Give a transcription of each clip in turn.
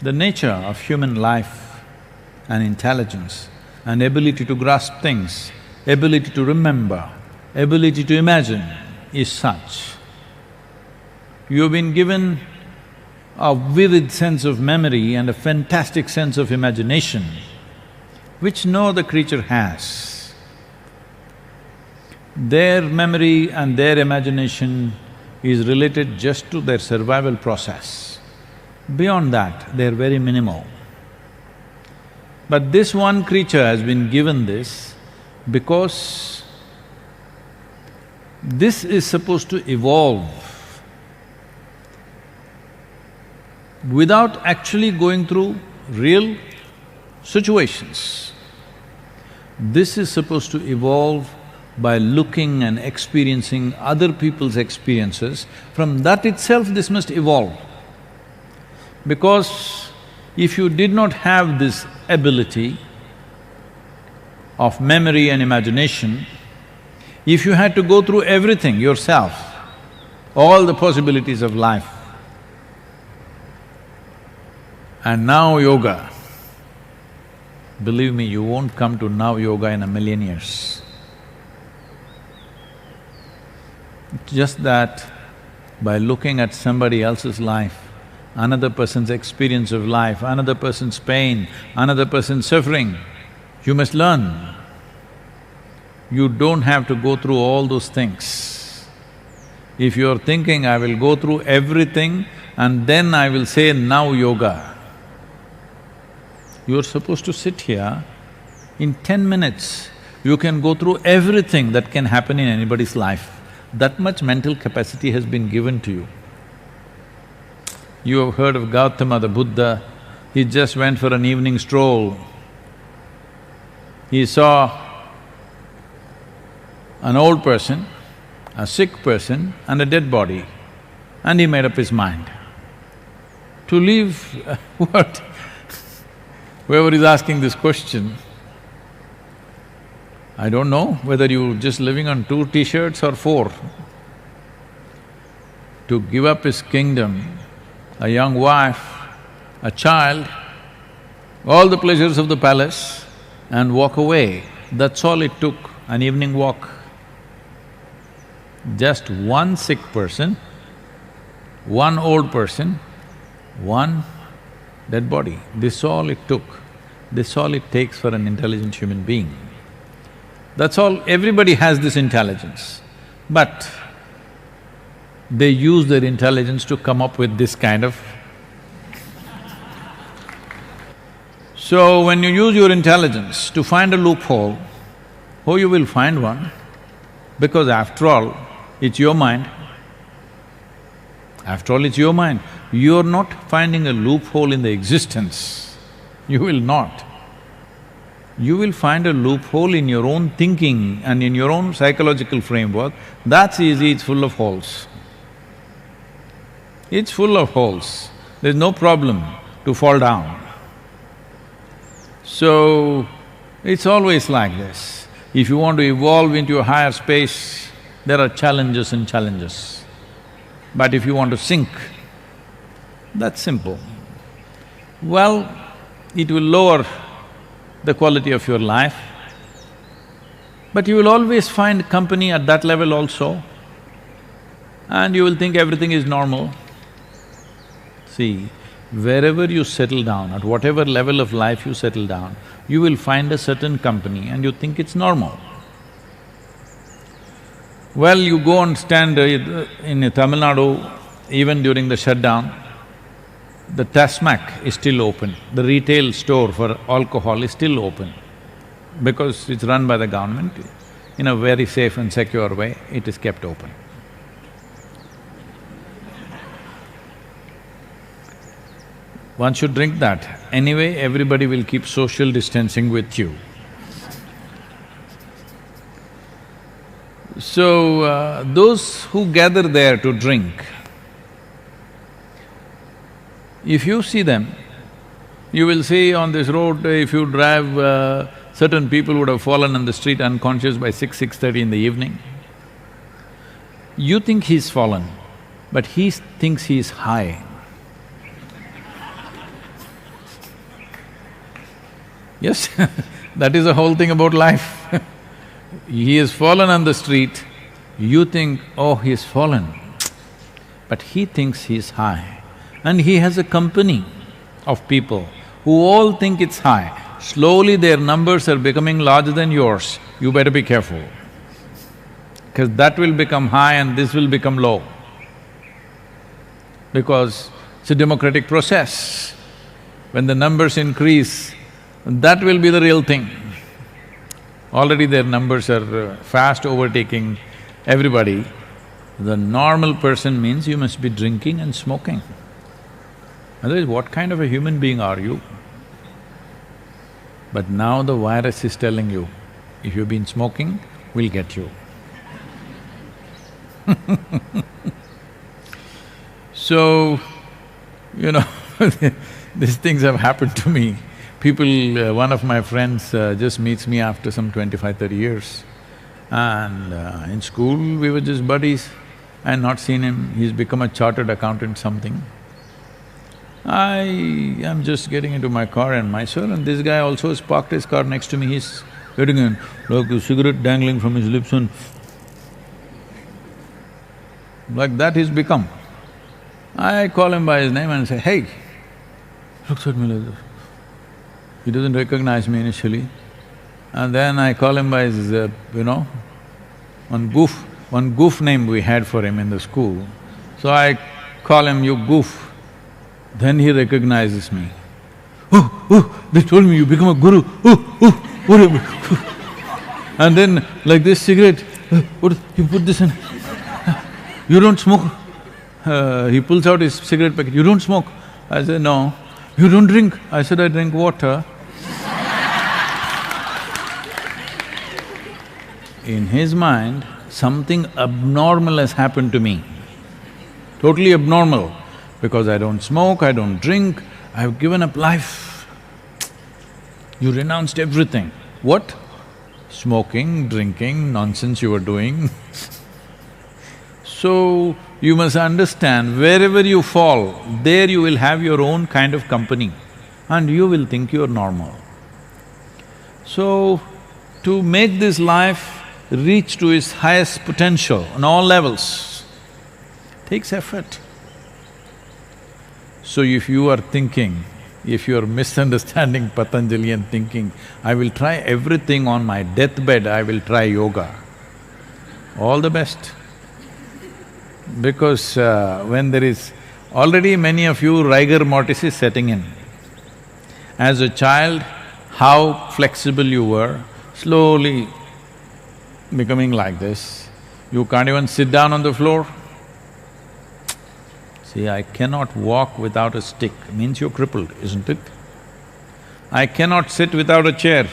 The nature of human life and intelligence and ability to grasp things, ability to remember, ability to imagine is such. You've been given a vivid sense of memory and a fantastic sense of imagination, which no other creature has. Their memory and their imagination is related just to their survival process. Beyond that, they're very minimal. But this one creature has been given this because this is supposed to evolve without actually going through real situations. This is supposed to evolve by looking and experiencing other people's experiences. From that itself, this must evolve. Because if you did not have this ability of memory and imagination, if you had to go through everything yourself, all the possibilities of life, and now yoga, believe me, you won't come to now yoga in a million years. It's just that by looking at somebody else's life, another person's experience of life, another person's pain, another person's suffering, you must learn. You don't have to go through all those things. If you're thinking, I will go through everything and then I will say now yoga, you're supposed to sit here, in 10 minutes, you can go through everything that can happen in anybody's life. That much mental capacity has been given to you. You have heard of Gautama the Buddha, he just went for an evening stroll. He saw an old person, a sick person and a dead body, and he made up his mind to leave what? Whoever is asking this question, I don't know whether you're just living on 2 t-shirts or 4. To give up his kingdom, a young wife, a child, all the pleasures of the palace and walk away, that's all it took, an evening walk. Just one sick person, one old person, one dead body. This all it took, this all it takes for an intelligent human being. That's all, everybody has this intelligence, but they use their intelligence to come up with this kind of… So when you use your intelligence to find a loophole, oh, you will find one, because after all, it's your mind. After all, it's your mind. You're not finding a loophole in the existence, you will not. You will find a loophole in your own thinking and in your own psychological framework. That's easy, it's full of holes. It's full of holes, there's no problem to fall down. So, it's always like this. If you want to evolve into a higher space, there are challenges and challenges. But if you want to sink, that's simple. Well, it will lower the quality of your life, but you will always find company at that level also, and you will think everything is normal. See, wherever you settle down, at whatever level of life you settle down, you will find a certain company and you think it's normal. Well, you go and stand in Tamil Nadu, even during the shutdown, the TASMAC is still open, the retail store for alcohol is still open because it's run by the government. In a very safe and secure way, it is kept open. One should drink that. Anyway, everybody will keep social distancing with you. So, those who gather there to drink, if you see them, you will see on this road, if you drive, certain people would have fallen on the street unconscious by 6:30 in the evening. You think he's fallen, but he thinks he's high. Yes, that is the whole thing about life. He has fallen on the street, you think, oh, he's fallen. But he thinks he's high. And he has a company of people who all think it's high. Slowly their numbers are becoming larger than yours. You better be careful. Because that will become high and this will become low. Because it's a democratic process. When the numbers increase, that will be the real thing. Already their numbers are fast overtaking everybody. The normal person means you must be drinking and smoking. Otherwise, what kind of a human being are you? But now the virus is telling you, if you've been smoking, we'll get you. So, these things have happened to me. People… one of my friends just meets me after some 25–30 years. And in school, we were just buddies. I had not seen him, he's become a chartered accountant something. I am just getting into my car in Mysore and this guy also has parked his car next to me, he's getting in, like a cigarette dangling from his lips and like that he's become. I call him by his name and say, hey, looks at me like this. He doesn't recognize me initially. And then I call him by his, one goof name we had for him in the school. So I call him, you goof. Then he recognizes me. Oh, they told me you become a guru, whatever. And then like this cigarette, what, you put this in, you don't smoke. He pulls out his cigarette packet, you don't smoke. I said, no. You don't drink? I said, I drink water. In his mind, something abnormal has happened to me, totally abnormal, because I don't smoke, I don't drink, I've given up life. You renounced everything. What? Smoking, drinking, nonsense you were doing. So, you must understand, wherever you fall, there you will have your own kind of company and you will think you're normal. So, to make this life reach to its highest potential on all levels takes effort. So if you are thinking, if you are misunderstanding Patanjali and thinking, I will try everything on my deathbed, I will try yoga, all the best. Because when there is… already many of you rigor mortis is setting in. As a child, how flexible you were, slowly becoming like this. You can't even sit down on the floor. See, I cannot walk without a stick, means you're crippled, isn't it? I cannot sit without a chair,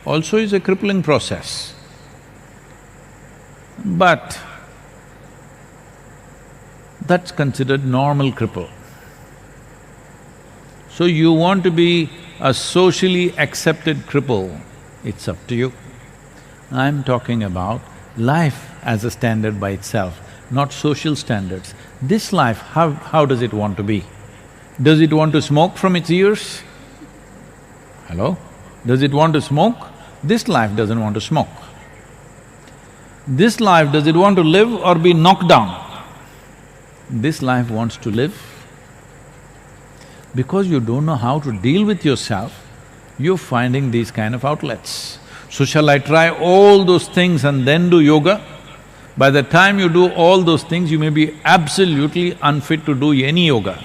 also is a crippling process. But that's considered normal cripple. So you want to be a socially accepted cripple, it's up to you. I'm talking about life as a standard by itself, not social standards. This life, how does it want to be? Does it want to smoke from its ears? Hello? Does it want to smoke? This life doesn't want to smoke. This life, does it want to live or be knocked down? This life wants to live. Because you don't know how to deal with yourself, you're finding these kind of outlets. So shall I try all those things and then do yoga? By the time you do all those things, you may be absolutely unfit to do any yoga.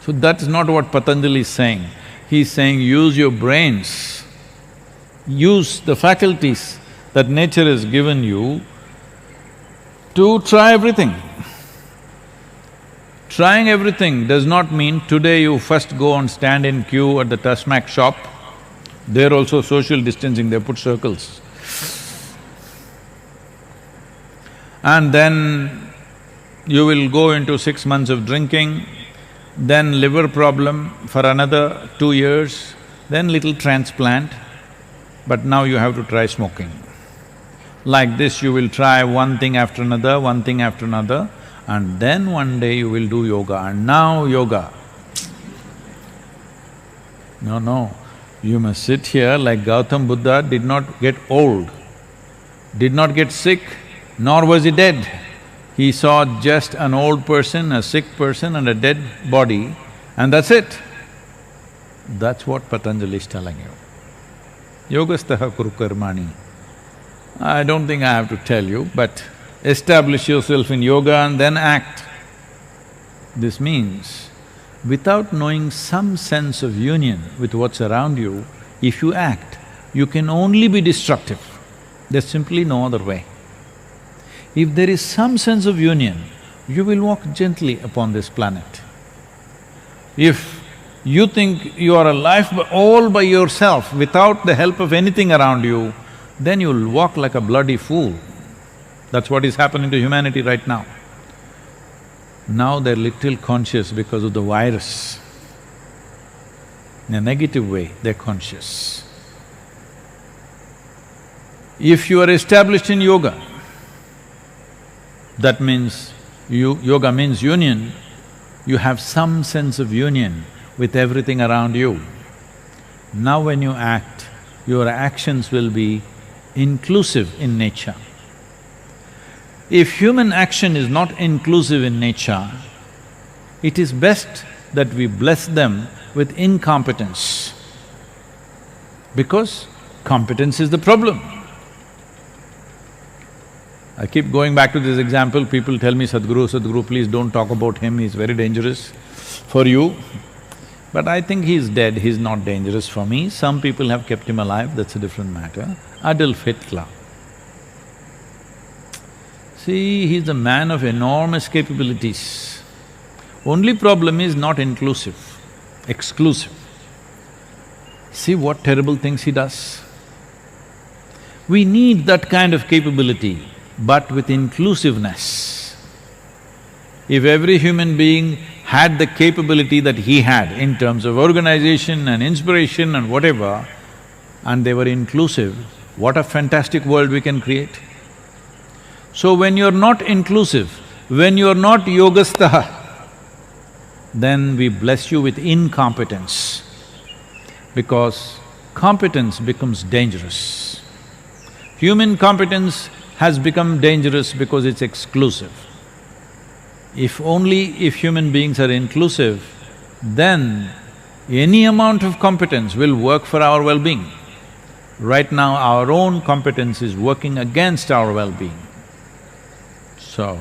So that's not what Patanjali is saying. He's saying use your brains, use the faculties that nature has given you to try everything. Trying everything does not mean today you first go and stand in queue at the Tasmac shop. There also social distancing, they put circles. And then you will go into 6 months of drinking, then liver problem for another 2 years, then little transplant, but now you have to try smoking. Like this you will try one thing after another, one thing after another, and then one day you will do yoga, and now yoga. No, You must sit here like Gautam Buddha did not get old, did not get sick, nor was he dead. He saw just an old person, a sick person and a dead body, and that's it. That's what Patanjali is telling you. Yogastaha kuru karmani. I don't think I have to tell you, but establish yourself in yoga and then act. This means, without knowing some sense of union with what's around you, if you act, you can only be destructive. There's simply no other way. If there is some sense of union, you will walk gently upon this planet. If you think you are alive all by yourself without the help of anything around you, then you'll walk like a bloody fool. That's what is happening to humanity right now. Now they're little conscious because of the virus. In a negative way, they're conscious. If you are established in yoga, that means yoga means union, you have some sense of union with everything around you. Now when you act, your actions will be inclusive in nature. If human action is not inclusive in nature, it is best that we bless them with incompetence, because competence is the problem. I keep going back to this example, people tell me, Sadhguru, please don't talk about him, he's very dangerous for you. But I think he's dead, he's not dangerous for me. Some people have kept him alive, that's a different matter. Adolf Hitler. See, he's a man of enormous capabilities. Only problem is not inclusive, exclusive. See what terrible things he does. We need that kind of capability, but with inclusiveness. If every human being had the capability that he had in terms of organization and inspiration and whatever, and they were inclusive, what a fantastic world we can create. So when you're not inclusive, when you're not yogastaha, then we bless you with incompetence, because competence becomes dangerous. Human competence has become dangerous because it's exclusive. If human beings are inclusive, then any amount of competence will work for our well-being. Right now, our own competence is working against our well-being. So,